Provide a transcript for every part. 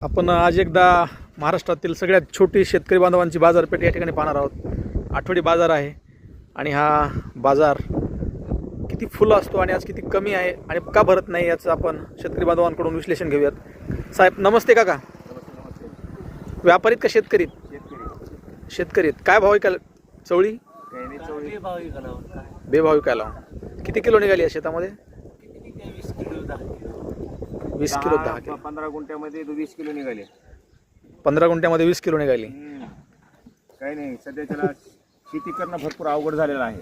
आपण आज एकदा महाराष्ट्रातील सगळ्यात छोटी शेतकरी बांधवांची बाजारपेठ या ठिकाणी पाहणार आहोत. आठवडी बाजार आहे आणि हा बाजार किती फुल असतो आणि आज किती कमी आहे आणि का भरत नाही याचं आपण शेतकरी बांधवांकडून विश्लेषण घेऊयात. साहेब नमस्ते. काका व्यापारीत का शेतकरीत? शेतकरीत. काय भाव विकाल? चवळी बेभाव विकायला. किती किलो निघाली या शेतामध्ये? 20 किलो 10 किलो. 15 गुंठ्यामध्ये 20 किलो निघाले. 15 गुंठ्यामध्ये 20 किलो निघाली. काही नाही, सध्या त्याला शेती करणं भरपूर अवघड झालेलं आहे.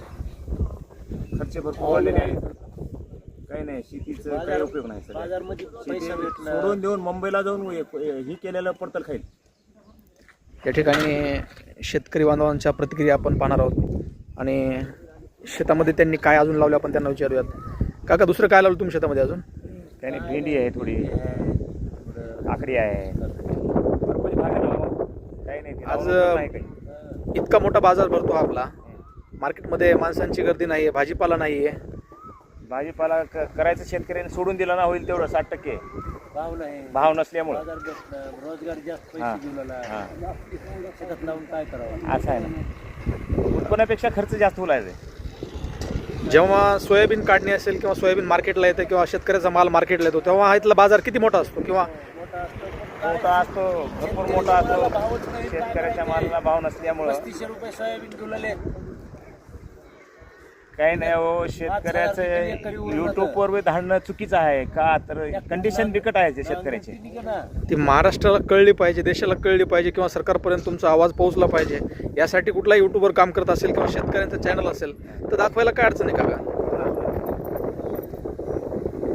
खर्च भरपूर वाढलेले आहेत. काही नाही, शेतीचा काही उपयोग नाही. सोडून देऊन मुंबईला जाऊन ही केलेलं पडतल खाईल. या ठिकाणी शेतकरी बांधवांच्या प्रतिक्रिया आपण पाहणार आहोत आणि शेतामध्ये त्यांनी काय अजून लावले आपण त्यांना विचारूयात. काका दुसरं काय लावलं तुम्ही शेतामध्ये अजून? त्याने भेंडी आहे, थोडी काकडी आहे, भरपूर भाग काही नाही. आज इतका मोठा बाजार भरतो आपला, मार्केटमध्ये माणसांची गर्दी नाही आहे, भाजीपाला नाही आहे. भाजीपाला करायचं शेतकऱ्याने सोडून दिला ना, होईल तेवढं 60% भाव नाही, भाव नसल्यामुळे रोजगार जास्त पैसे दिलेला शेतात लावून काय करावं असं आहे ना. उत्पन्नापेक्षा खर्च जास्त बोलायचं. जेव्हा सोयाबीन काढणी असेल किंवा सोयाबीन मार्केटला येतं किंवा शेतकऱ्याचा माल मार्केटला येतो तेव्हा इथला बाजार किती मोठा असतो किंवा मोठा असतो, भरपूर मोठा असतो. शेतकऱ्याच्या मालाला भाव नसल्यामुळं 3500 रुपये सोयाबीन गेलेले. काही नाही हो, शेतकऱ्याचं युट्यूबवर धाडणं चुकीचं आहे का? तर कंडिशन बिकट आहे शेतकऱ्याची. ती महाराष्ट्राला कळली पाहिजे, देशाला कळली पाहिजे किंवा सरकारपर्यंत तुमचा आवाज पोहोचला पाहिजे. यासाठी कुठलाही युट्यूबवर काम करत असेल किंवा शेतकऱ्यांचं चॅनल असेल तर दाखवायला काय अडचण आहे काका?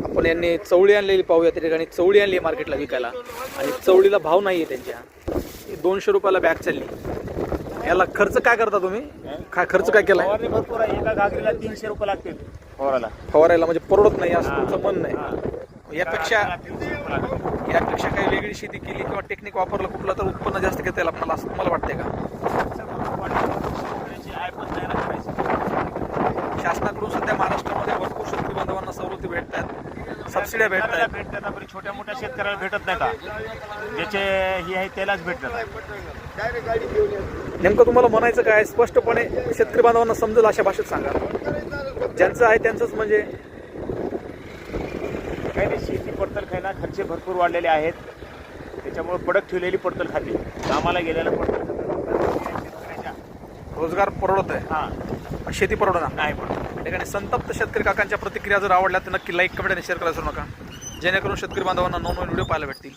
आपण यांनी चवळी आणलेली पाहूया. त्या ठिकाणी चवळी आणली मार्केटला विकायला आणि चवळीला भाव नाही आहे त्यांच्या. 200 रुपयाला बॅग चालली. याला खर्च काय करता तुम्ही? काय खर्च काय केला? भरपूर आहे. एका घागरीला 300 रुपये लागतील फवारायला. म्हणजे परवडत नाही असं तुमचं म्हणणं आहे. यापेक्षा काही वेगळी शेती केली किंवा टेक्निक वापरलं कुठलं तर उत्पन्न जास्त घेता येईल आपल्याला, असं तुम्हाला वाटतंय का? शासनाकडून सध्या महाराष्ट्रामध्ये भरपूर शेतकरी बांधवांना सवलती भेटतात, सबसिड्या भेटतात. छोट्या मोठ्या शेतकऱ्याला भेटत नाही का? ज्याचे ही आहे त्यालाच भेटतात. नेमकं तुम्हाला म्हणायचं काय? स्पष्टपणे शेतकरी बांधवांना समजेल अशा भाषेत सांगा. ज्यांचं आहे त्यांचंच म्हणजे काही नाही. शेती पडतल खायला खर्च भरपूर वाढलेले आहेत. त्याच्यामुळे पडक ठेवलेली पडतल खाते, कामाला गेलेलं पडतल. रोजगार परवडत आहे, शेती परवडणार नाही पडत. त्या ठिकाणी संतप्त शेतकरी काकांच्या प्रतिक्रिया जर आवडल्या तर नक्की लाईक, कमेंट आणि शेअर करायला विसरू नका, जेणेकरून शेतकरी बांधवांना नवनवीन व्हिडिओ पाहायला भेटतील.